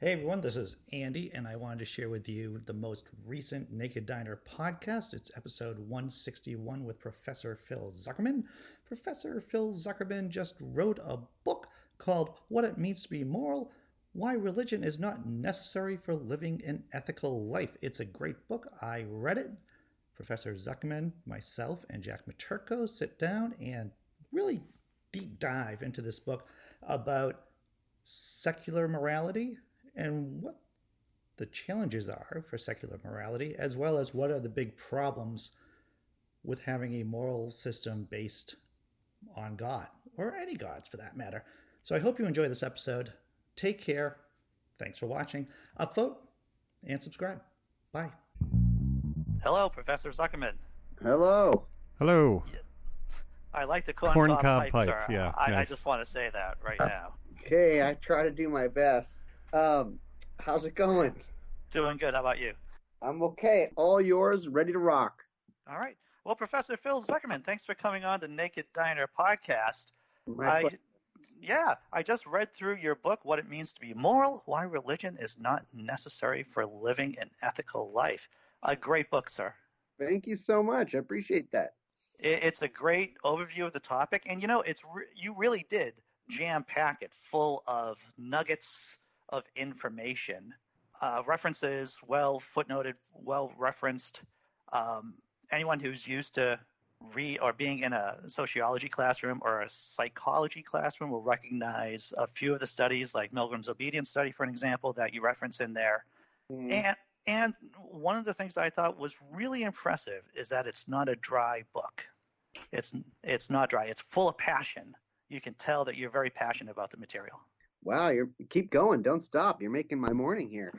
Hey everyone, this is Andy, and I wanted to share with you the most recent Naked Diner podcast. It's episode 161 with Professor Phil Zuckerman. Professor Phil Zuckerman just wrote a book called What It Means to Be Moral: Why Religion is Not Necessary for Living an Ethical Life. It's a great book. I read it. Professor Zuckerman, myself, and Jack Maturko sit down and really deep dive into this book about secular morality and what the challenges are for secular morality, as well as what are the big problems with having a moral system based on God, or any gods for that matter. So I hope you enjoy this episode. Take care. Thanks for watching. Upvote and subscribe. Bye. Hello, Professor Zuckerman. Hello. Hello. I like the corncob pipe, sir. Yeah, I nice. just want to say that right now. Okay, I try to do my best. How's it going? Doing good. How about you? I'm okay. All yours, ready to rock. All right. Well, Professor Phil Zuckerman, thanks for coming on the Naked Diner podcast. My pleasure. I just read through your book, What It Means to Be Moral: Why Religion is Not Necessary for Living an Ethical Life. A great book, sir. Thank you so much. I appreciate that. It's a great overview of the topic, and you really did jam-pack it full of nuggets of information, references, well footnoted, well referenced. Anyone who's used to read or being in a sociology classroom or a psychology classroom will recognize a few of the studies, like Milgram's obedience study, for an example, that you reference in there. And one of the things I thought was really impressive is that it's not a dry book. It's not dry. It's full of passion. You can tell that you're very passionate about the material. Wow, you keep going. Don't stop. You're making my morning here.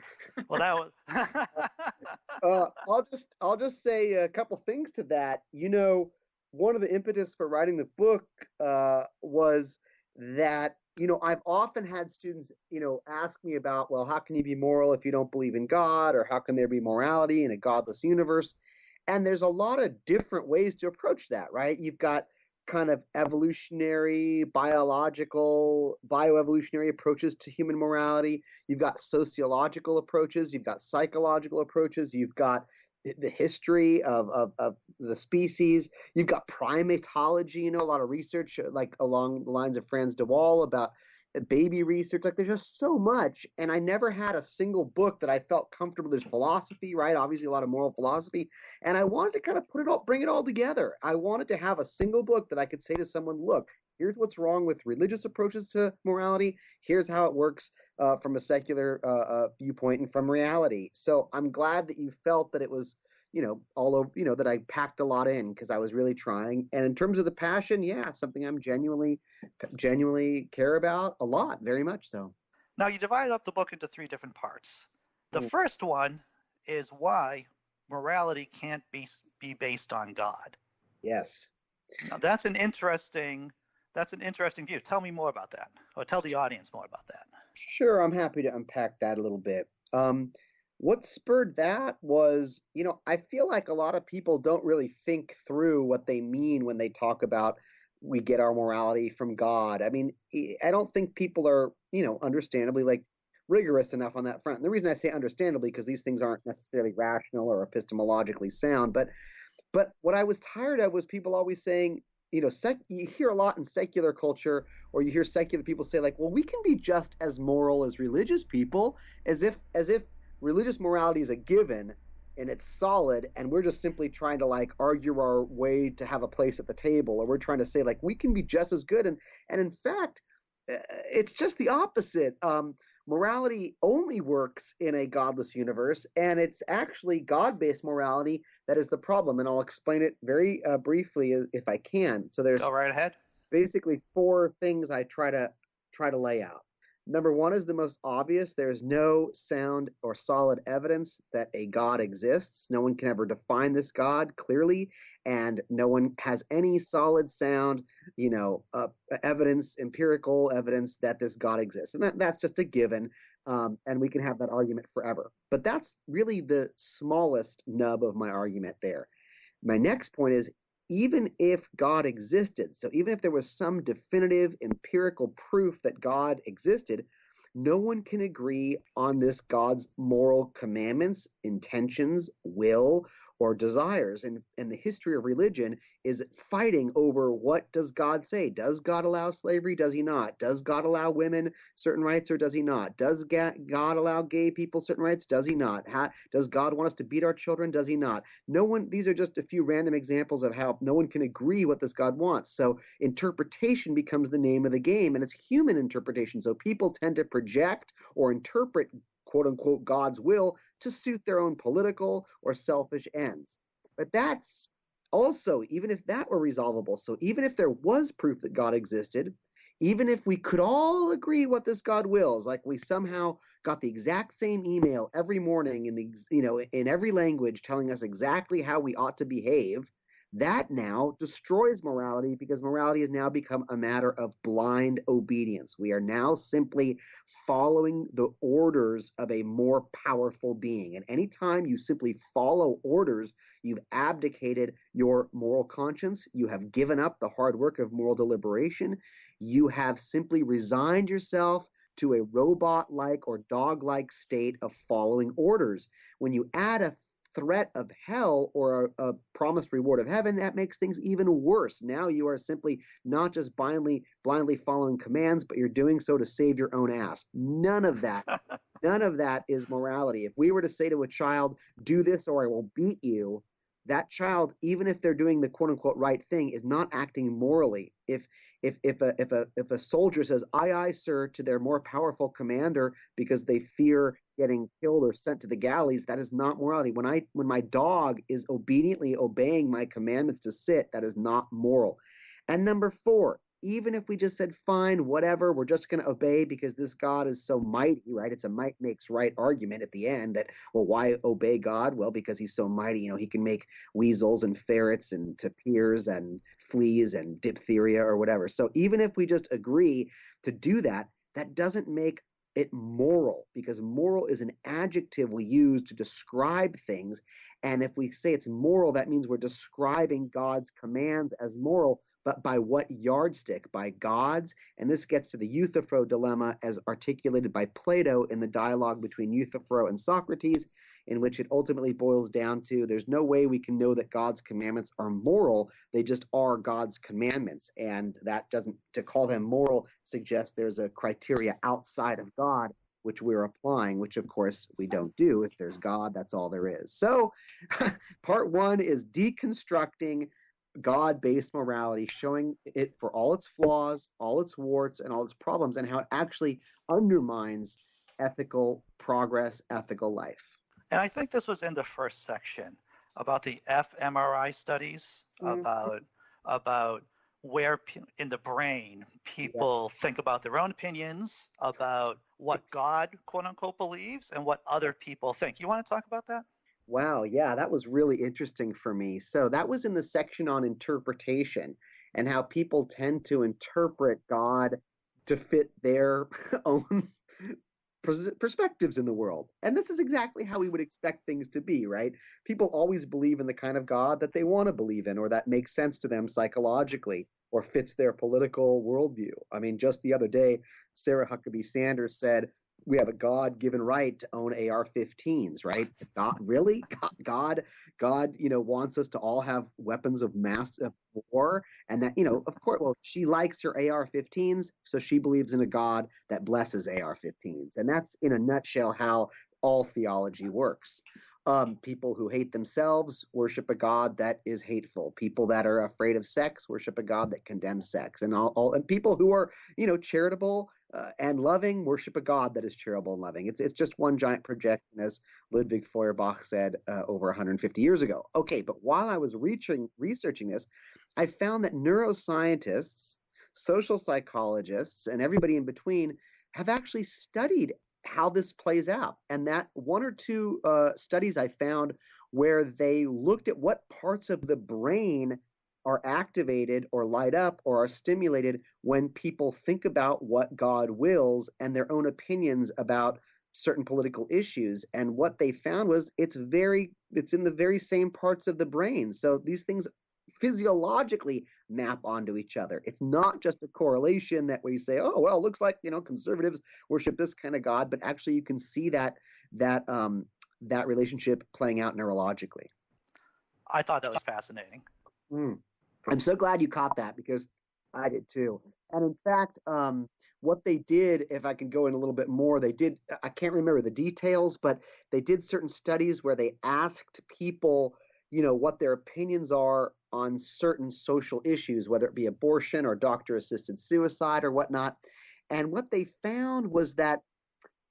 Well, I'll just say a couple things to that. One of the impetus for writing the book was that I've often had students ask me about, well, how can you be moral if you don't believe in God, or how can there be morality in a godless universe? And there's a lot of different ways to approach that, right? You've got kind of evolutionary, bioevolutionary approaches to human morality. You've got sociological approaches. You've got psychological approaches. You've got the history of the species. You've got primatology, a lot of research like along the lines of Franz de Waal about baby research. Like, there's just so much, and I never had a single book that I felt comfortable. There's philosophy, right? Obviously a lot of moral philosophy, and I wanted to kind of bring it all together. I wanted to have a single book that I could say to someone, look, here's what's wrong with religious approaches to morality. Here's how it works from a secular viewpoint and from reality. So I'm glad that you felt that it was all over, that I packed a lot in, because I was really trying. And in terms of the passion, something I'm genuinely care about a lot, very much so. Now, you divided up the book into three different parts. The first one is why morality can't be based on God. Yes. Now, that's an interesting view. Tell me more about that, or tell the audience more about that. Sure, I'm happy to unpack that a little bit. What spurred that was, I feel like a lot of people don't really think through what they mean when they talk about we get our morality from God. I mean, I don't think people are, understandably rigorous enough on that front. And the reason I say understandably, because these things aren't necessarily rational or epistemologically sound. But what I was tired of was people always saying, you hear a lot in secular culture, or you hear secular people say, like, well, we can be just as moral as religious people, as if religious morality is a given and it's solid, and we're just simply trying to argue our way to have a place at the table, or we're trying to say we can be just as good. And in fact, it's just the opposite. Morality only works in a godless universe, and it's actually God-based morality that is the problem. And I'll explain it very briefly if I can. So there's Go right ahead. Basically four things I try to lay out. Number one is the most obvious. There's no sound or solid evidence that a God exists. No one can ever define this God clearly, and no one has any solid, sound, evidence, empirical evidence that this God exists. And that's just a given, and we can have that argument forever. But that's really the smallest nub of my argument there. My next point is, even if God existed, so even if there was some definitive empirical proof that God existed, no one can agree on this God's moral commandments, intentions, will, or desires. And the history of religion is fighting over what does God say? Does God allow slavery? Does he not? Does God allow women certain rights or does he not? Does God allow gay people certain rights? Does he not? Does God want us to beat our children? Does he not? No one, these are just a few random examples of how no one can agree what this God wants. So interpretation becomes the name of the game, and it's human interpretation. So people tend to project or interpret quote unquote God's will to suit their own political or selfish ends. But that's also, even if that were resolvable, so even if there was proof that God existed, even if we could all agree what this God wills, like we somehow got the exact same email every morning in every language telling us exactly how we ought to behave, that now destroys morality because morality has now become a matter of blind obedience. We are now simply following the orders of a more powerful being. And anytime you simply follow orders, you've abdicated your moral conscience. You have given up the hard work of moral deliberation. You have simply resigned yourself to a robot-like or dog-like state of following orders. When you add a threat of hell or a promised reward of heaven, that makes things even worse. Now you are simply not just blindly following commands, but you're doing so to save your own ass. None of that is morality. If we were to say to a child, do this or I will beat you, that child, even if they're doing the quote unquote right thing, is not acting morally. If a soldier says aye sir to their more powerful commander because they fear getting killed or sent to the galleys, that is not morality. When my dog is obediently obeying my commandments to sit, that is not moral. And number 4, even if we just said fine, whatever, we're just going to obey because this God is so mighty, right? It's a might makes right argument at the end that, well, why obey God? Well, because he's so mighty, he can make weasels and ferrets and tapirs and fleas and diphtheria or whatever. So even if we just agree to do that, that doesn't make it moral, because moral is an adjective we use to describe things. And if we say it's moral, that means we're describing God's commands as moral, but by what yardstick? By God's. And this gets to the Euthyphro dilemma as articulated by Plato in the dialogue between Euthyphro and Socrates, in which it ultimately boils down to there's no way we can know that God's commandments are moral. They just are God's commandments. And that doesn't, to call them moral suggests there's a criteria outside of God which we're applying, which of course we don't do. If there's God, that's all there is. So part 1 is deconstructing God-based morality, showing it for all its flaws, all its warts, and all its problems, and how it actually undermines ethical progress, ethical life. And I think this was in the first section about the fMRI studies, about where in the brain people think about their own opinions, about what God, quote unquote, believes, and what other people think. You want to talk about that? Wow, yeah, that was really interesting for me. So that was in the section on interpretation and how people tend to interpret God to fit their own perspectives in the world. And this is exactly how we would expect things to be, right? People always believe in the kind of God that they want to believe in or that makes sense to them psychologically or fits their political worldview. I mean, just the other day, Sarah Huckabee Sanders said, we have a God-given right to own AR-15s, right? God, really? God, wants us to all have weapons of mass war, and that, of course, well, she likes her AR-15s, so she believes in a God that blesses AR-15s, and that's in a nutshell how all theology works. People who hate themselves worship a God that is hateful. People that are afraid of sex worship a God that condemns sex, and and people who are, charitable and loving worship a God that is charitable and loving. It's just one giant projection, as Ludwig Feuerbach said over 150 years ago. Okay, but while I was researching this, I found that neuroscientists, social psychologists, and everybody in between have actually studied how this plays out. And that 1 or 2 studies I found where they looked at what parts of the brain are activated or light up or are stimulated when people think about what God wills and their own opinions about certain political issues. And what they found was it's in the very same parts of the brain. So these things physiologically map onto each other. It's not just a correlation that we say, oh, well, it looks like, conservatives worship this kind of God, but actually you can see that relationship playing out neurologically. I thought that was fascinating. I'm so glad you caught that, because I did too. And in fact, what they did, if I can go in a little bit more, I can't remember the details, but they did certain studies where they asked people, what their opinions are on certain social issues, whether it be abortion or doctor-assisted suicide or whatnot. And what they found was that,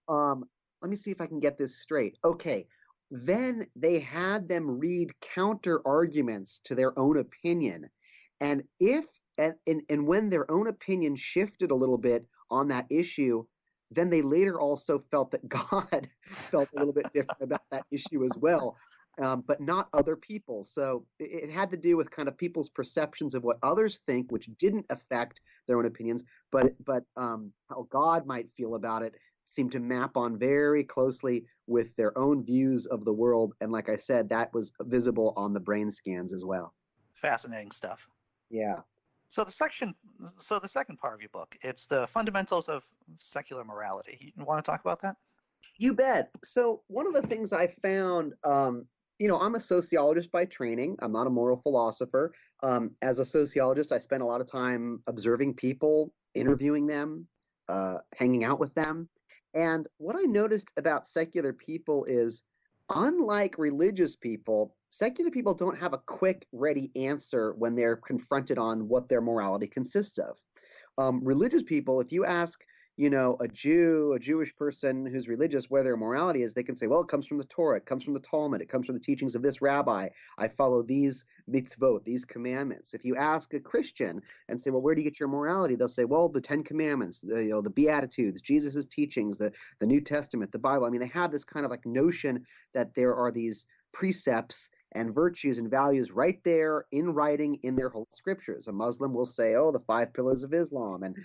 let me see if I can get this straight. Okay, then they had them read counter arguments to their own opinion. And when their own opinion shifted a little bit on that issue, then they later also felt that God felt a little bit different about that issue as well, but not other people. So it had to do with kind of people's perceptions of what others think, which didn't affect their own opinions, but how God might feel about it seemed to map on very closely with their own views of the world. And like I said, that was visible on the brain scans as well. Fascinating stuff. Yeah. So the second part of your book, it's the fundamentals of secular morality. You want to talk about that? You bet. So one of the things I found, I'm a sociologist by training. I'm not a moral philosopher. As a sociologist, I spend a lot of time observing people, interviewing them, hanging out with them. And what I noticed about secular people is, unlike religious people, secular people don't have a quick, ready answer when they're confronted on what their morality consists of. Religious people, if you ask, a Jewish person who's religious, where their morality is, they can say, well, it comes from the Torah, it comes from the Talmud, it comes from the teachings of this rabbi. I follow these mitzvot, these commandments. If you ask a Christian and say, well, where do you get your morality? They'll say, well, the Ten Commandments, the Beatitudes, Jesus's teachings, the New Testament, the Bible. I mean, they have this kind of like notion that there are these precepts and virtues and values right there in writing in their holy scriptures. A Muslim will say, oh, the 5 pillars of Islam, and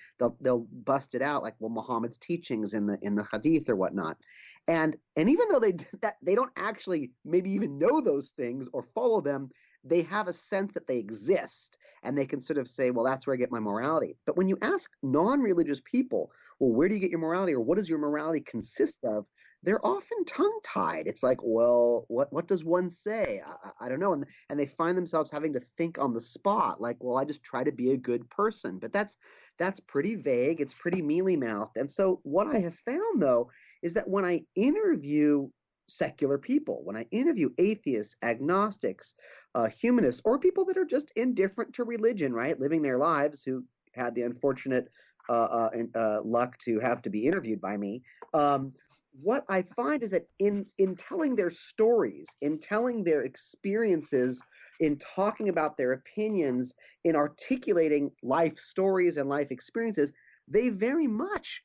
they'll bust it out like, well, Muhammad's teachings in the hadith or whatnot. And even though they don't actually maybe even know those things or follow them, they have a sense that they exist, and they can sort of say, well, that's where I get my morality. But when you ask non-religious people, well, where do you get your morality, or what does your morality consist of? They're often tongue-tied. It's like, well, what does one say? I don't know. And they find themselves having to think on the spot, like, well, I just try to be a good person. But that's pretty vague. It's pretty mealy-mouthed. And so what I have found, though, is that when I interview secular people, when I interview atheists, agnostics, humanists, or people that are just indifferent to religion, right, living their lives, who had the unfortunate luck to have to be interviewed by me, what I find is that in telling their stories, in telling their experiences, in talking about their opinions, in articulating life stories and life experiences, they very much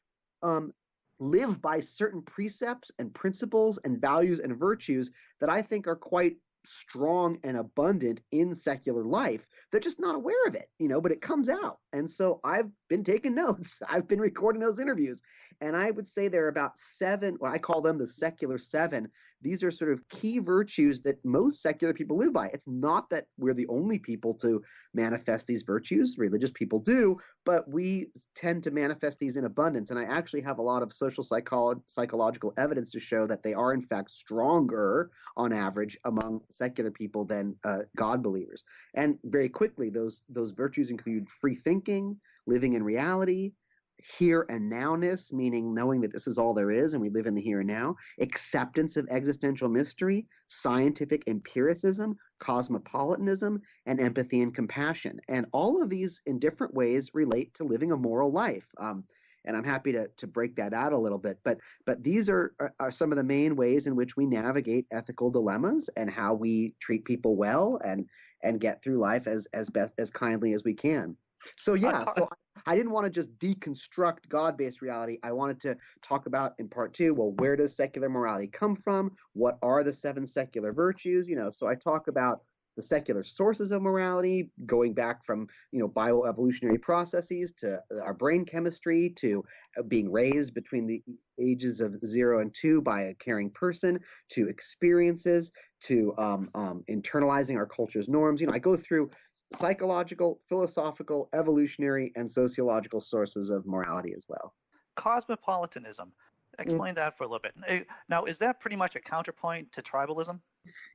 live by certain precepts and principles and values and virtues that I think are quite strong and abundant in secular life. They're just not aware of it, but it comes out. And so I've been taking notes. I've been recording those interviews. And I would say there are about 7, I call them the secular 7. These are sort of key virtues that most secular people live by. It's not that we're the only people to manifest these virtues. Religious people do, but we tend to manifest these in abundance. And I actually have a lot of social psychological evidence to show that they are, in fact, stronger on average among secular people than God believers. And very quickly, those virtues include free thinking, living in reality, here and nowness, meaning knowing that this is all there is and we live in the here and now, acceptance of existential mystery, scientific empiricism, cosmopolitanism, and empathy and compassion. And all of these in different ways relate to living a moral life. And I'm happy to break that out a little bit. But these are some of the main ways in which we navigate ethical dilemmas and how we treat people well and get through life as best as kindly as we can. So I didn't want to just deconstruct God-based reality. I wanted to talk about in part 2, well, where does secular morality come from? What are the 7 secular virtues? So I talk about the secular sources of morality, going back from, bioevolutionary processes to our brain chemistry, to being raised between the ages of 0 and 2 by a caring person, to experiences, to internalizing our culture's norms. I go through psychological, philosophical, evolutionary, and sociological sources of morality as well. Cosmopolitanism. Explain that for a little bit. Now, is that pretty much a counterpoint to tribalism?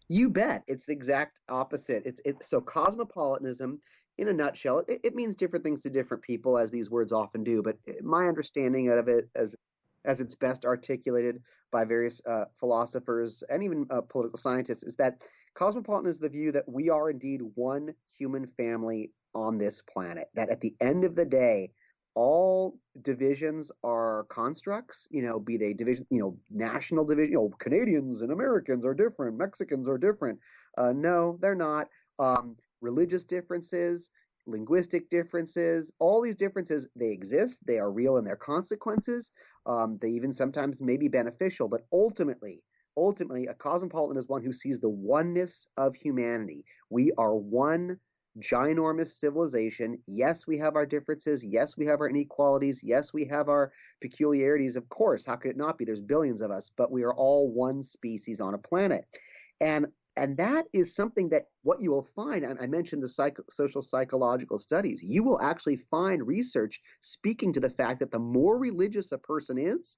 You bet. It's the exact opposite. So cosmopolitanism, in a nutshell, it means different things to different people, as these words often do. But my understanding of it, as it's best articulated by various philosophers and even political scientists, is that cosmopolitan is the view that we are indeed one human family on this planet. That at the end of the day, all divisions are constructs, be they division, national division, Canadians and Americans are different, Mexicans are different. No, they're not. Religious differences, linguistic differences, all these differences, they exist, they are real in their consequences. They even sometimes may be beneficial, but ultimately, a cosmopolitan is one who sees the oneness of humanity. We are one ginormous civilization. Yes, we have our differences. Yes, we have our inequalities. Yes, we have our peculiarities. Of course, how could it not be? There's billions of us, but we are all one species on a planet. And that is something that what you will find, and I mentioned the social psychological studies, you will actually find research speaking to the fact that the more religious a person is,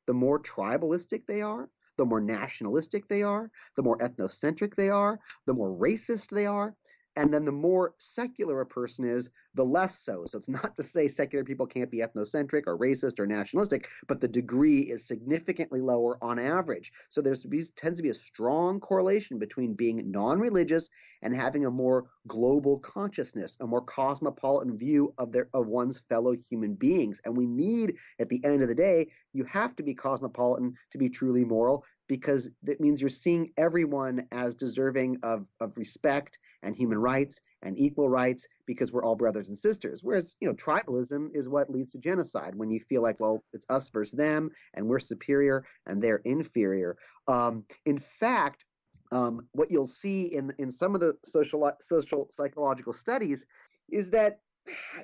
the more tribalistic they are, the more nationalistic they are, the more ethnocentric they are, the more racist they are. And then the more secular a person is, the less so. So it's not to say secular people can't be ethnocentric or racist or nationalistic, but the degree is significantly lower on average. So tends to be a strong correlation between being non-religious and having a more global consciousness, a more cosmopolitan view of one's fellow human beings. And we need, at the end of the day, you have to be cosmopolitan to be truly moral, because that means you're seeing everyone as deserving of respect and human rights and equal rights, because we're all brothers and sisters. Whereas, tribalism is what leads to genocide, when you feel like, well, it's us versus them, and we're superior and they're inferior. In fact, what you'll see in some of the social psychological studies is that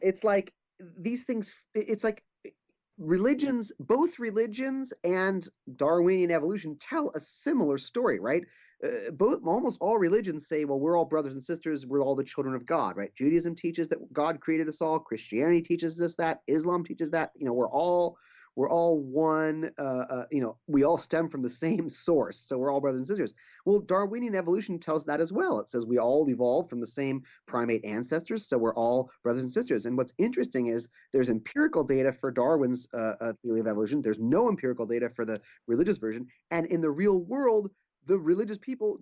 it's like these things, it's like both religions and Darwinian evolution tell a similar story, right? Almost all religions say, well, we're all brothers and sisters, we're all the children of God, right? Judaism teaches that God created us all. Christianity teaches us that. Islam teaches that. We're all one. We all stem from the same source, so we're all brothers and sisters. Well, Darwinian evolution tells that as well. It says we all evolved from the same primate ancestors, so we're all brothers and sisters. And what's interesting is there's empirical data for Darwin's theory of evolution. There's no empirical data for the religious version, and in the real world, the religious people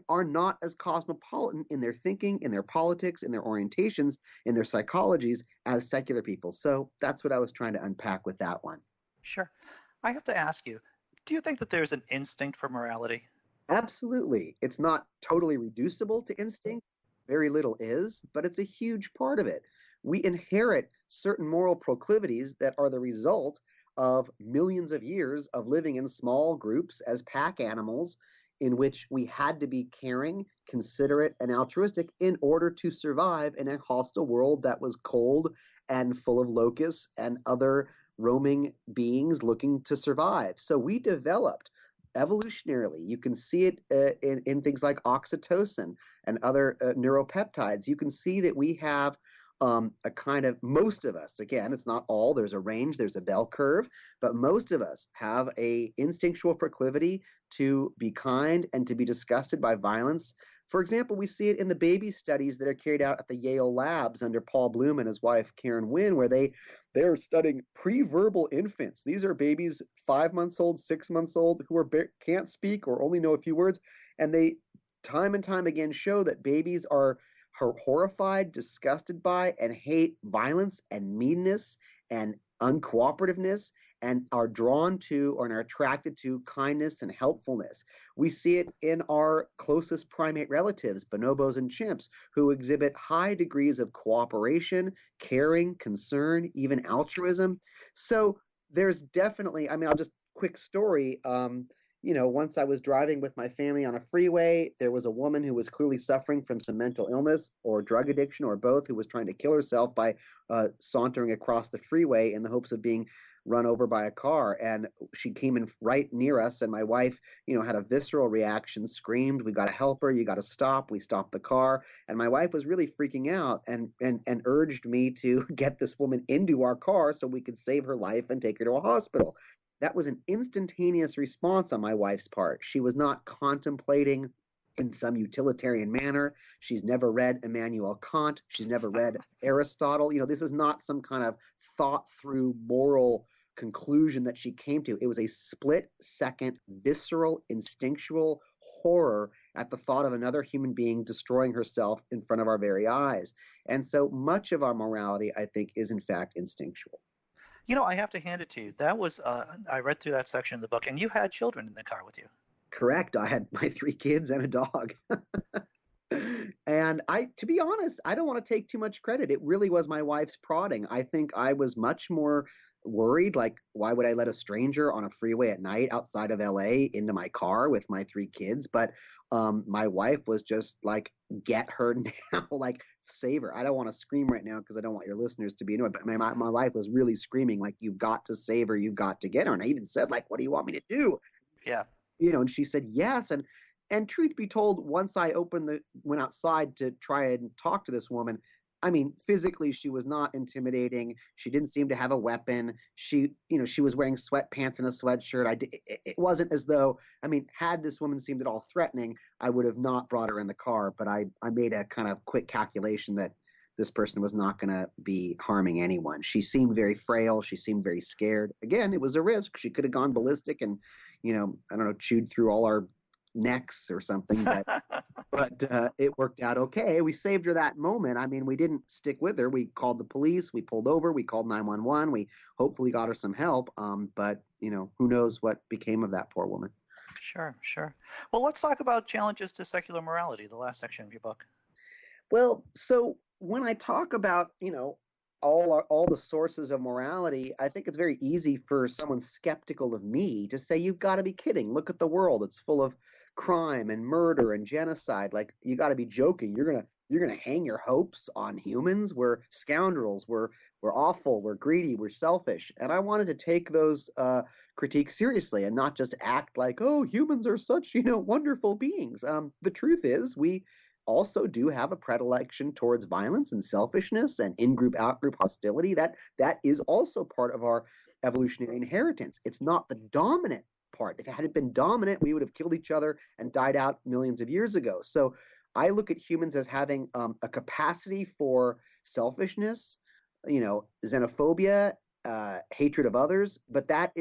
are not as cosmopolitan in their thinking, in their politics, in their orientations, in their psychologies as secular people. So that's what I was trying to unpack with that one. Sure. I have to ask you, do you think that there's an instinct for morality? Absolutely. It's not totally reducible to instinct. Very little is, but it's a huge part of it. We inherit certain moral proclivities that are the result of millions of years of living in small groups as pack animals, in which we had to be caring, considerate, and altruistic in order to survive in a hostile world that was cold and full of locusts and other roaming beings looking to survive. So we developed evolutionarily. You can see it in things like oxytocin and other neuropeptides. You can see that we have a kind of, most of us, again, it's not all, there's a range, there's a bell curve, but most of us have a instinctual proclivity to be kind and to be disgusted by violence. For example, we see it in the baby studies that are carried out at the Yale labs under Paul Bloom and his wife Karen Wynn, where they're studying pre-verbal infants. These are babies 5 months old, 6 months old, who can't speak or only know a few words, and they time and time again show that babies are horrified, disgusted by, and hate violence and meanness and uncooperativeness, and are drawn to or are attracted to kindness and helpfulness. We see it in our closest primate relatives, bonobos and chimps, who exhibit high degrees of cooperation, caring, concern, even altruism. So there's definitely, I'll just quick story. Once I was driving with my family on a freeway, there was a woman who was clearly suffering from some mental illness or drug addiction or both, who was trying to kill herself by sauntering across the freeway in the hopes of being run over by a car, and she came in right near us, and my wife, had a visceral reaction, screamed, "We got to help her, you got to stop." We stopped the car, and my wife was really freaking out and urged me to get this woman into our car so we could save her life and take her to a hospital. That was an instantaneous response on my wife's part. She was not contemplating in some utilitarian manner. She's never read Immanuel Kant. She's never read Aristotle. This is not some kind of thought through moral conclusion that she came to. It was a split second, visceral, instinctual horror at the thought of another human being destroying herself in front of our very eyes. And so much of our morality, I think, is in fact instinctual. I have to hand it to you. That was, I read through that section of the book, and you had children in the car with you. Correct. I had my 3 kids and a dog. And to be honest, I don't want to take too much credit. It really was my wife's prodding. I think I was much more worried, like, why would I let a stranger on a freeway at night outside of LA into my car with my 3 kids? But my wife was just like, get her now, like, save her. I don't want to scream right now because I don't want your listeners to be annoyed, but my wife was really screaming, like, you've got to save her, you've got to get her. And I even said, like, what do you want me to do? Yeah. And she said yes. And truth be told, once I went outside to try and talk to this woman, I mean, physically, she was not intimidating. She didn't seem to have a weapon. She was wearing sweatpants and a sweatshirt. It wasn't as though, had this woman seemed at all threatening, I would have not brought her in the car. But I made a kind of quick calculation that this person was not going to be harming anyone. She seemed very frail. She seemed very scared. Again, it was a risk. She could have gone ballistic and, I don't know, chewed through all our necks or something, but it worked out okay. We saved her that moment. We didn't stick with her. We called the police. We pulled over. We called 911. We hopefully got her some help. But who knows what became of that poor woman. Sure. Well, let's talk about challenges to secular morality, the last section of your book. Well, so when I talk about, all the sources of morality, I think it's very easy for someone skeptical of me to say, you've got to be kidding. Look at the world. It's full of crime and murder and genocide. Like, you got to be joking. You're gonna hang your hopes on humans. We're scoundrels. We're awful. We're greedy. We're selfish. And I wanted to take those critiques seriously and not just act like, oh, humans are such wonderful beings. The truth is, we also do have a predilection towards violence and selfishness and in-group, out-group hostility. That is also part of our evolutionary inheritance. It's not the dominant part. If it had been dominant, we would have killed each other and died out millions of years ago. So I look at humans as having a capacity for selfishness, xenophobia, hatred of others, but that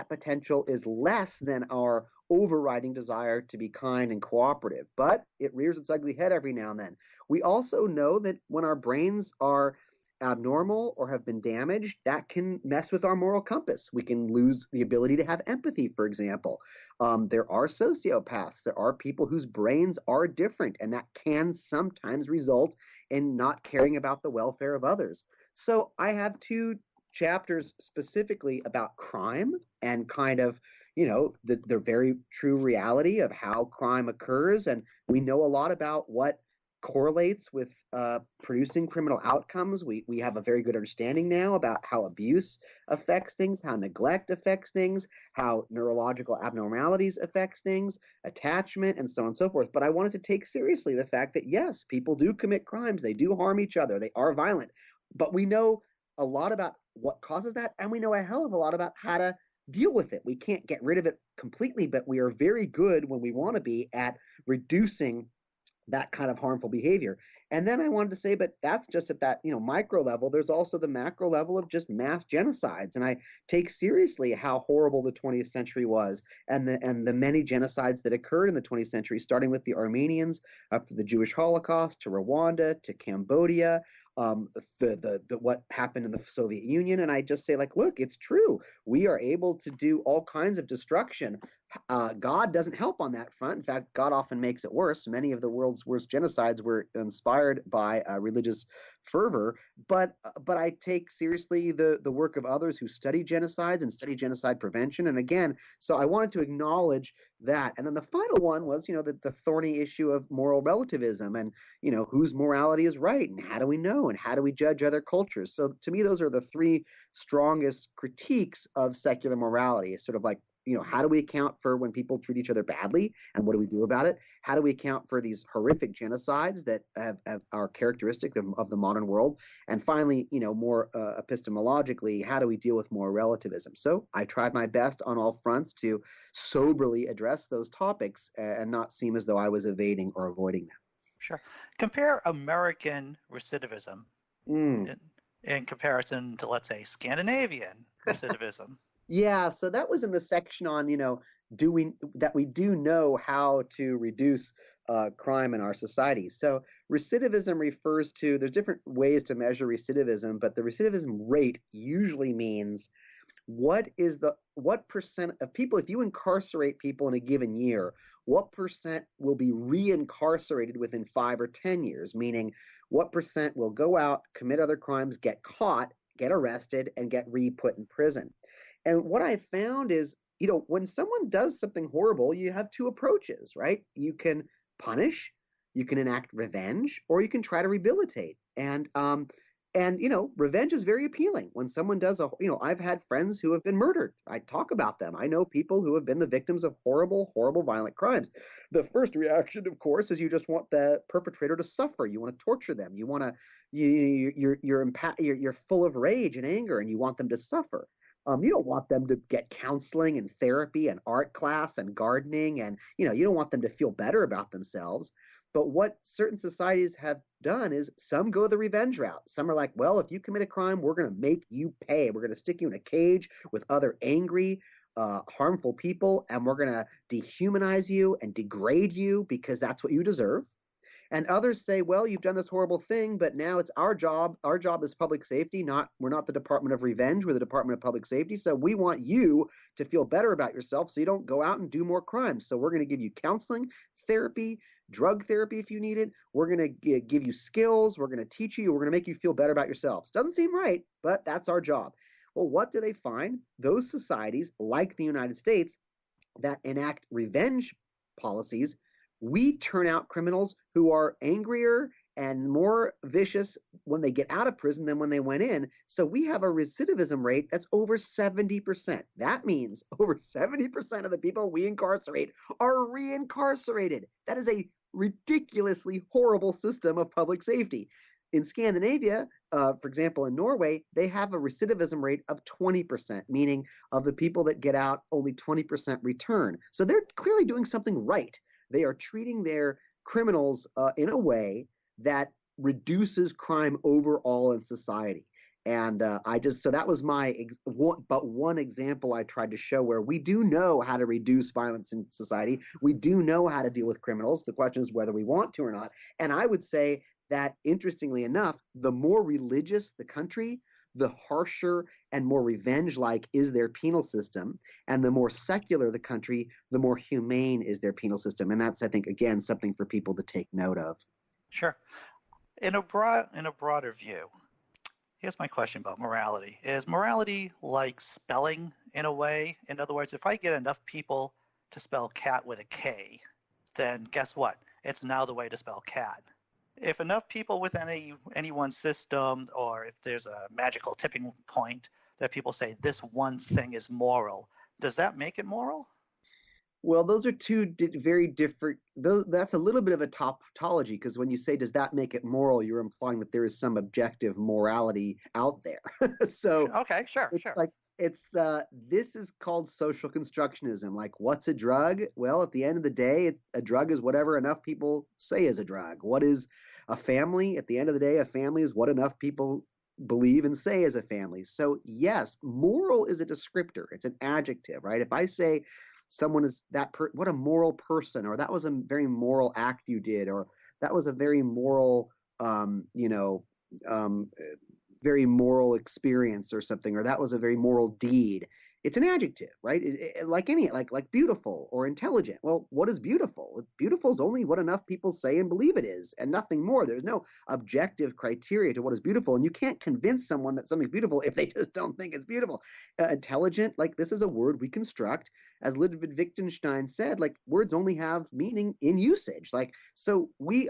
potential is less than our overriding desire to be kind and cooperative. But it rears its ugly head every now and then. We also know that when our brains are abnormal or have been damaged, that can mess with our moral compass. We can lose the ability to have empathy, for example. There are sociopaths. There are people whose brains are different, and that can sometimes result in not caring about the welfare of others. So I have 2 chapters specifically about crime and kind of, the very true reality of how crime occurs. And we know a lot about what correlates with producing criminal outcomes. We have a very good understanding now about how abuse affects things, how neglect affects things, how neurological abnormalities affects things, attachment, and so on and so forth. But I wanted to take seriously the fact that, yes, people do commit crimes. They do harm each other. They are violent. But we know a lot about what causes that, and we know a hell of a lot about how to deal with it. We can't get rid of it completely, but we are very good when we want to be at reducing that kind of harmful behavior. And then I wanted to say, but that's just at that micro level. There's also the macro level of just mass genocides, and I take seriously how horrible the 20th century was, and the many genocides that occurred in the 20th century, starting with the Armenians up to the Jewish Holocaust, to Rwanda, to Cambodia, what happened in the Soviet Union. And I just say, like, look, it's true. We are able to do all kinds of destruction. God doesn't help on that front. In fact, God often makes it worse. Many of the world's worst genocides were inspired by religious fervor. But I take seriously the work of others who study genocides and study genocide prevention. And again, so I wanted to acknowledge that. And then the final one was, the thorny issue of moral relativism and, whose morality is right and how do we know and how do we judge other cultures. So to me, those are the three strongest critiques of secular morality. It's sort of like, how do we account for when people treat each other badly and what do we do about it? How do we account for these horrific genocides that are characteristic of the modern world? And finally, more epistemologically, how do we deal with moral relativism? So I tried my best on all fronts to soberly address those topics and not seem as though I was evading or avoiding them. Sure. Compare American recidivism in comparison to, let's say, Scandinavian recidivism. Yeah, so that was in the section on, we do know how to reduce crime in our society. So recidivism refers to, there's different ways to measure recidivism, but the recidivism rate usually means what percent of people, if you incarcerate people in a given year, what percent will be reincarcerated within 5 or 10 years? Meaning, what percent will go out, commit other crimes, get caught, get arrested, and get re-put in prison? And what I found is, when someone does something horrible, you have two approaches, right? You can punish, you can enact revenge, or you can try to rehabilitate. And revenge is very appealing. When someone does I've had friends who have been murdered. I talk about them. I know people who have been the victims of horrible, horrible, violent crimes. The first reaction, of course, is you just want the perpetrator to suffer. You want to torture them. You want to, you're full of rage and anger, and you want them to suffer. You don't want them to get counseling and therapy and art class and gardening, and you don't want them to feel better about themselves. But what certain societies have done is some go the revenge route. Some are like, well, if you commit a crime, we're going to make you pay. We're going to stick you in a cage with other angry, harmful people, and we're going to dehumanize you and degrade you because that's what you deserve. And others say, well, you've done this horrible thing, but now it's our job. Our job is public safety. We're not the Department of Revenge. We're the Department of Public Safety. So we want you to feel better about yourself so you don't go out and do more crimes. So we're going to give you counseling, therapy, drug therapy if you need it. We're going to give you skills. We're going to teach you. We're going to make you feel better about yourselves. Doesn't seem right, but that's our job. Well, what do they find? Those societies, like the United States, that enact revenge policies, we turn out criminals who are angrier and more vicious when they get out of prison than when they went in. So we have a recidivism rate that's over 70%. That means over 70% of the people we incarcerate are reincarcerated. That is a ridiculously horrible system of public safety. In Scandinavia, for example, in Norway, they have a recidivism rate of 20%, meaning of the people that get out, only 20% return. So they're clearly doing something right. They are treating their criminals in a way that reduces crime overall in society. And so that was one example I tried to show where we do know how to reduce violence in society. We do know how to deal with criminals. The question is whether we want to or not. And I would say that, interestingly enough, the more religious the country, the harsher and more revenge-like is their penal system, and the more secular the country, the more humane is their penal system. And that's, I think, again, something for people to take note of. Sure. In a broader view, here's my question about morality. Is morality like spelling in a way? In other words, if I get enough people to spell cat with a K, then guess what? It's now the way to spell cat. If enough people within any one system, or if there's a magical tipping point that people say this one thing is moral, does that make it moral? Well, those are two very different. That's a little bit of a tautology, because when you say does that make it moral, you're implying that there is some objective morality out there. So okay, sure. Like this is called social constructionism. Like, what's a drug? Well, at the end of the day, a drug is whatever enough people say is a drug. What is a family? At the end of the day, a family is what enough people believe and say is a family. So yes, moral is a descriptor. It's an adjective, right? If I say someone is what a moral person, or that was a very moral act you did, or that was a very moral, very moral experience or something, or that was a very moral deed. it's an adjective, right? Like beautiful or intelligent. Well, what is beautiful? Beautiful is only what enough people say and believe it is, and nothing more. There's no objective criteria to what is beautiful, and you can't convince someone that something's beautiful if they just don't think it's beautiful. Intelligent, like this is a word we construct, as Ludwig Wittgenstein said. Like words only have meaning in usage. Like so, we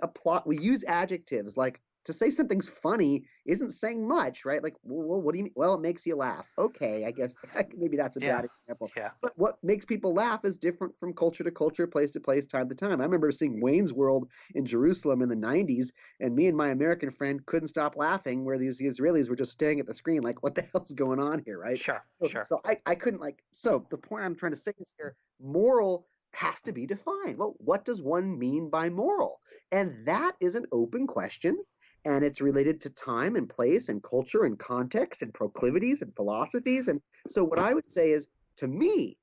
use adjectives like to say something's funny isn't saying much, right? Like, well, what do you mean? Well, it makes you laugh. Okay, I guess maybe that's a bad example. Yeah. But what makes people laugh is different from culture to culture, place to place, time to time. I remember seeing Wayne's World in Jerusalem in the 90s, and me and my American friend couldn't stop laughing where these Israelis were just staring at the screen like, what the hell's going on here, right? Sure. So I couldn't so the point I'm trying to say is here, moral has to be defined. Well, what does one mean by moral? And that is an open question, and it's related to time and place and culture and context and proclivities and philosophies. And so what I would say is, to me,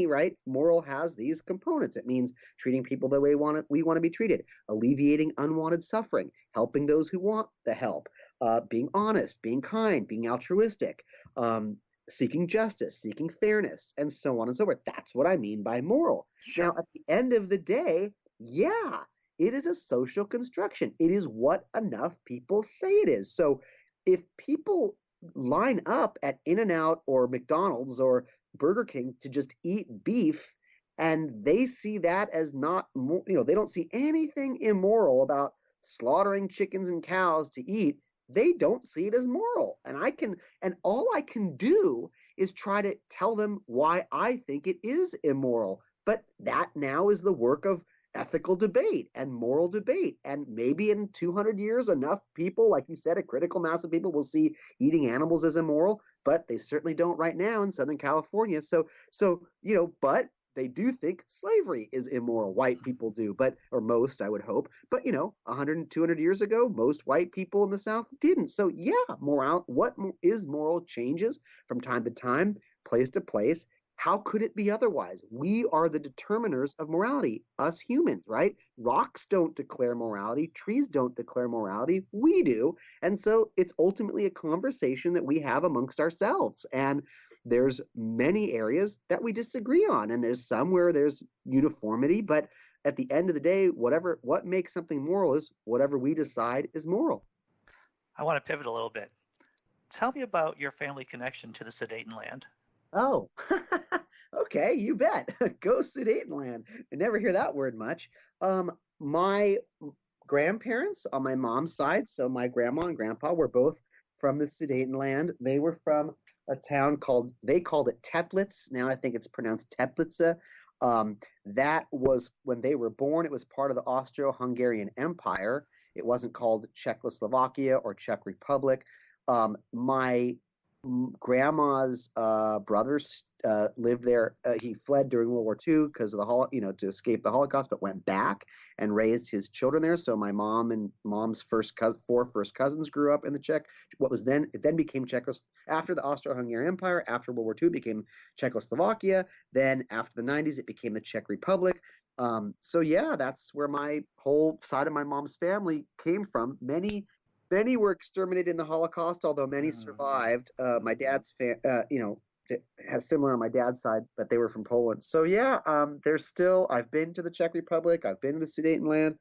right, moral has these components. It means treating people the way we want to be treated, alleviating unwanted suffering, helping those who want the help, being honest, being kind, being altruistic, seeking justice, seeking fairness, and so on and so forth. That's what I mean by moral. Now, at the end of the day, yeah, it is a social construction. It is what enough people say it is. So if people line up at In-N-Out or McDonald's or Burger King to just eat beef, and they see that as not, they don't see anything immoral about slaughtering chickens and cows to eat, they don't see it as moral. And all I can do is try to tell them why I think it is immoral. But that now is the work of ethical debate and moral debate. And maybe in 200 years, enough people, like you said, a critical mass of people will see eating animals as immoral, but they certainly don't right now in Southern California. So, but they do think slavery is immoral. White people do, or most, I would hope. But, 100 and 200 years ago, most white people in the South didn't. So, yeah, what is moral changes from time to time, place to place. How could it be otherwise? We are the determiners of morality, us humans, right? Rocks don't declare morality. Trees don't declare morality. We do. And so it's ultimately a conversation that we have amongst ourselves. And there's many areas that we disagree on, and there's some where there's uniformity. But at the end of the day, what makes something moral is whatever we decide is moral. I want to pivot a little bit. Tell me about your family connection to the Sudetenland. Oh, okay, you bet. Go Sudetenland. I never hear that word much. My grandparents on my mom's side, so my grandma and grandpa were both from the Sudetenland. They were from a town they called it Teplitz. Now I think it's pronounced Teplitz. That was when they were born. It was part of the Austro-Hungarian Empire. It wasn't called Czechoslovakia or Czech Republic. My grandma's brother lived there. He fled during World War II because of to escape the Holocaust, but went back and raised his children there. So my mom and mom's four first cousins grew up in the Czech. It then became after the Austro-Hungarian Empire. After World War II, it became Czechoslovakia. Then after the 90s, it became the Czech Republic. So yeah, that's where my whole side of my mom's family came from. Many were exterminated in the Holocaust, although many survived. My dad's has similar on my dad's side, but they were from Poland. So yeah, I've been to the Czech Republic. I've been to the Sudetenland.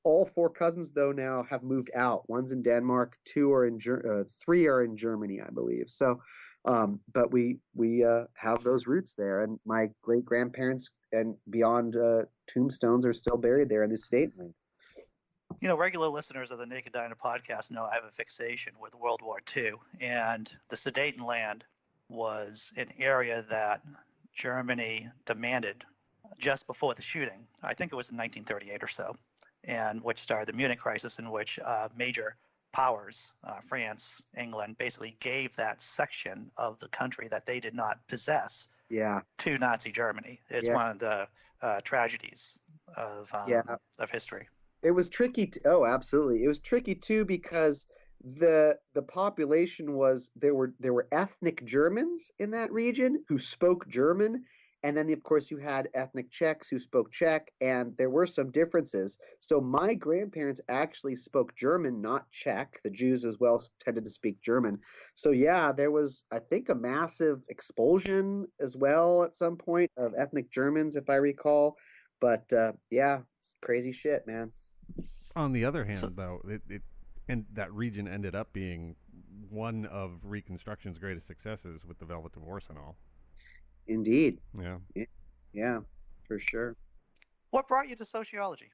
All four cousins, though, now have moved out. One's in Denmark, three are in Germany, I believe. So, but we have those roots there, and my great grandparents and beyond tombstones are still buried there in the Sudetenland. Regular listeners of the Naked Diner podcast know I have a fixation with World War II, and the Sudetenland was an area that Germany demanded just before the shooting. I think it was in 1938 or so, and which started the Munich crisis, in which major powers, France, England, basically gave that section of the country that they did not possess to Nazi Germany. It's one of the tragedies of history. It was tricky. Absolutely. It was tricky too because the population there were ethnic Germans in that region who spoke German, And then, of course, you had ethnic Czechs who spoke Czech, and there were some differences. So my grandparents actually spoke German, not Czech. The Jews as well tended to speak German. So yeah, there was, I think, a massive expulsion as well at some point of ethnic Germans, if I recall. But yeah, crazy shit, man. On the other So, hand, though, it and that region ended up being one of Reconstruction's greatest successes with the Velvet Divorce and all. Indeed. Yeah. Yeah, for sure. what brought you to sociology?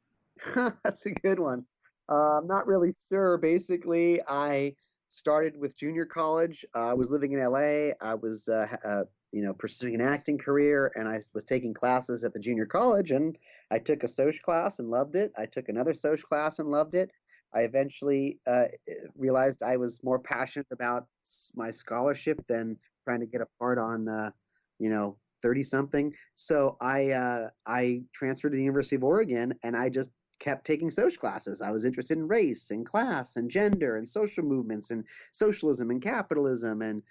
That's a good one. I'm not really sure. Basically, I started with junior college. I was living in LA. I was, pursuing an acting career, and I was taking classes at the junior college. And I took a social class and loved it. I took another social class and loved it. I eventually realized I was more passionate about my scholarship than trying to get a part on, 30 something. So I transferred to the University of Oregon, and I just kept taking social classes. I was interested in race and class and gender and social movements and socialism and capitalism and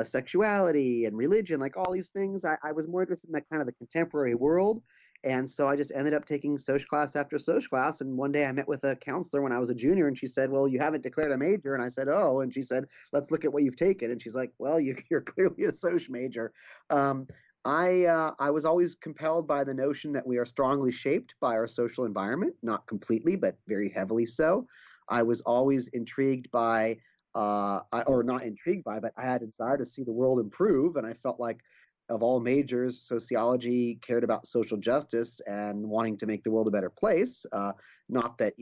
sexuality and religion, like all these things. I was more interested in that kind of the contemporary world. And so I just ended up taking social class after social class. And one day I met with a counselor when I was a junior, and she said, "Well, you haven't declared a major." And I said, "Oh." And she said, "Let's look at what you've taken." And she's like, "Well, you're clearly a social major." Um, I was always compelled by the notion that we are strongly shaped by our social environment, not completely, but very heavily so. I was always intrigued by, or not intrigued by, but I had a desire to see the world improve, and I felt like of all majors, sociology cared about social justice and wanting to make the world a better place. Not that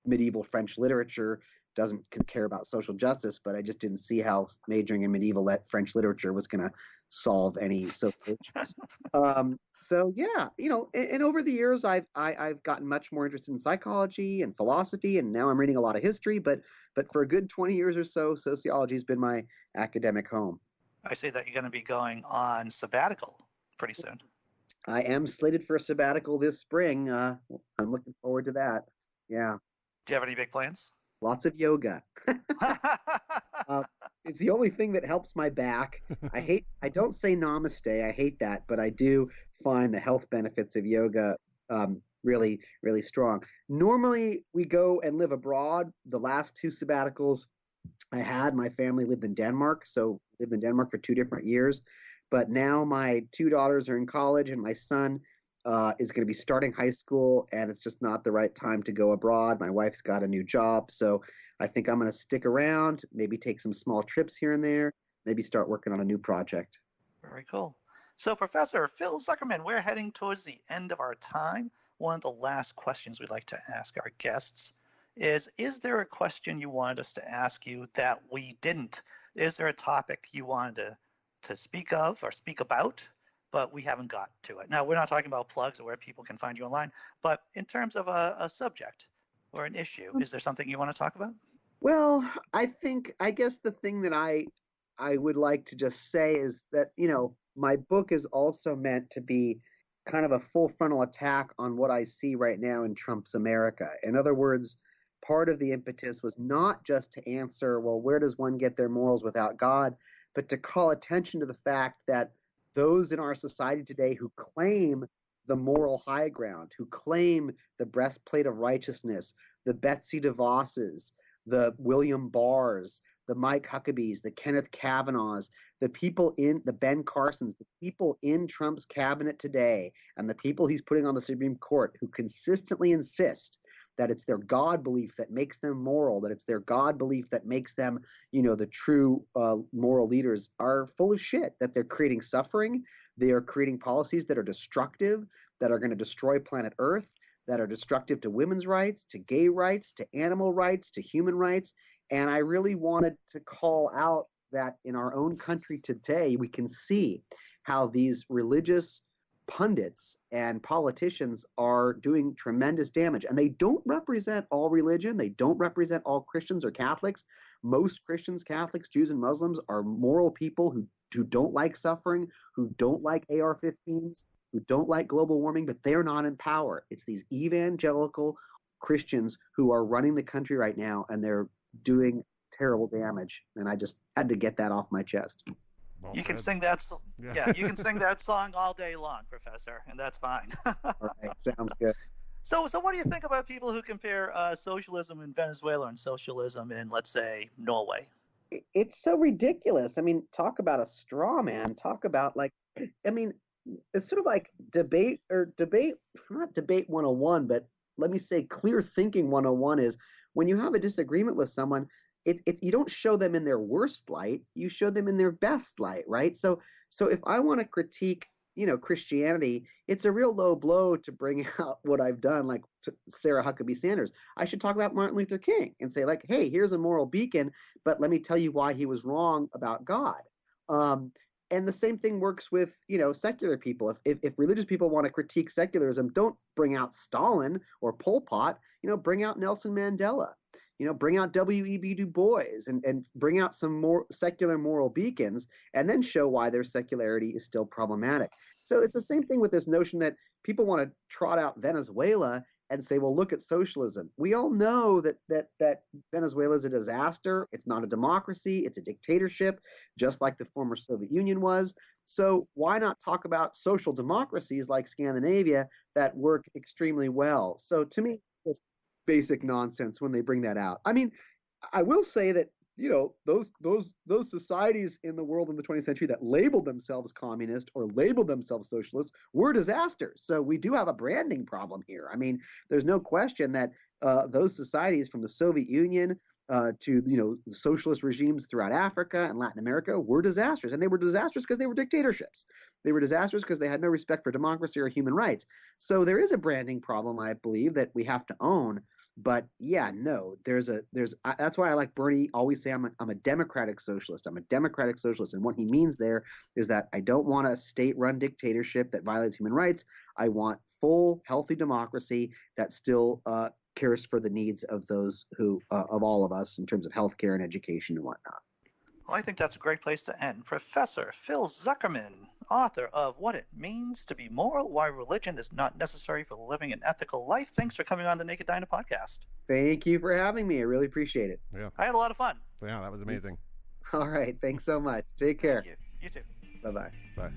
medieval French literature doesn't care about social justice, but I just didn't see how majoring in medieval French literature was going to solve any social issues. So yeah, and over the years, I've gotten much more interested in psychology and philosophy, and now I'm reading a lot of history. But for a good 20 years or so, sociology has been my academic home. I see that you're going to be going on sabbatical pretty soon. I am slated for a sabbatical this spring. I'm looking forward to that. Yeah, Do you have any big plans? lots of yoga. It's the only thing that helps my back. I don't say namaste. I hate that, but I do find the health benefits of yoga really, really strong. Normally, we go and live abroad. The last two sabbaticals I had, my family lived in Denmark, so lived in Denmark for 2 different years. But now my two daughters are in college, and my son is going to be starting high school, and it's just not the right time to go abroad. My wife's got a new job, so I think I'm going to stick around, maybe take some small trips here and there, maybe start working on a new project. Very cool. So, Professor Phil Zuckerman, we're heading towards the end of our time. One of the last questions we'd like to ask our guests is there a question you wanted us to ask you that we didn't? Is there a topic you wanted to speak of or speak about, but we haven't got to it? Now, we're not talking about plugs or where people can find you online, but in terms of a subject or an issue, is there something you want to talk about? Well, I guess the thing that I would like to just say is that, my book is also meant to be kind of a full frontal attack on what I see right now in Trump's America. In other words, part of the impetus was not just to answer, well, where does one get their morals without God, but to call attention to the fact that those in our society today who claim the moral high ground, who claim the breastplate of righteousness, the Betsy DeVosses, the William Barrs, the Mike Huckabees, the Kenneth Kavanaughs, the people in the Ben Carsons, the people in Trump's cabinet today, and the people he's putting on the Supreme Court who consistently insist that it's their God belief that makes them moral, that it's their God belief that makes them, the true moral leaders, are full of shit, that they're creating suffering, they are creating policies that are destructive, that are going to destroy planet Earth, that are destructive to women's rights, to gay rights, to animal rights, to human rights. And I really wanted to call out that in our own country today, we can see how these religious pundits and politicians are doing tremendous damage. And they don't represent all religion. They don't represent all Christians or Catholics. Most Christians, Catholics, Jews, and Muslims are moral people who don't like suffering, who don't like AR-15s, who don't like global warming, but they're not in power. It's these evangelical Christians who are running the country right now, and they're doing terrible damage. And I just had to get that off my chest. Well You can said. sing that. Yeah. Yeah, you can sing that song all day long, Professor, and that's fine. All right, sounds good. So what do you think about people who compare socialism in Venezuela and socialism in, let's say, Norway? It's so ridiculous. I mean, talk about a straw man. Talk about like, I mean, it's sort of like not debate 101, but let me say clear thinking 101 is when you have a disagreement with someone, you don't show them in their worst light, you show them in their best light, right? So if I want to critique, Christianity, it's a real low blow to bring out what I've done, like to Sarah Huckabee Sanders. I should talk about Martin Luther King and say, like, hey, here's a moral beacon, but let me tell you why he was wrong about God. Um, and the same thing works with, secular people. If religious people want to critique secularism, don't bring out Stalin or Pol Pot, bring out Nelson Mandela, bring out W.E.B. Du Bois and bring out some more secular moral beacons and then show why their secularity is still problematic. So it's the same thing with this notion that people want to trot out Venezuela and say, well, look at socialism. We all know that Venezuela is a disaster. It's not a democracy. It's a dictatorship, just like the former Soviet Union was. So why not talk about social democracies like Scandinavia that work extremely well? So to me, it's basic nonsense when they bring that out. I mean, I will say that those societies in the world in the 20th century that labeled themselves communist or labeled themselves socialist were disasters. So we do have a branding problem here. I mean, there's no question that those societies from the Soviet Union to socialist regimes throughout Africa and Latin America were disasters, and they were disasters because they were dictatorships. They were disasters because they had no respect for democracy or human rights. So there is a branding problem, I believe, that we have to own. But yeah, no, that's why I like Bernie always say I'm a democratic socialist. I'm a democratic socialist. And what he means there is that I don't want a state-run dictatorship that violates human rights. I want full, healthy democracy that still cares for the needs of those of all of us in terms of healthcare and education and whatnot. Well, I think that's a great place to end. Professor Phil Zuckerman, author of What It Means to Be Moral, Why Religion is Not Necessary for Living an Ethical Life. Thanks for coming on the Naked Diner podcast. Thank you for having me. I really appreciate it. Yeah. I had a lot of fun. Yeah, that was amazing. All right. Thanks so much. Take care. Thank you. You too. Bye-bye. Bye.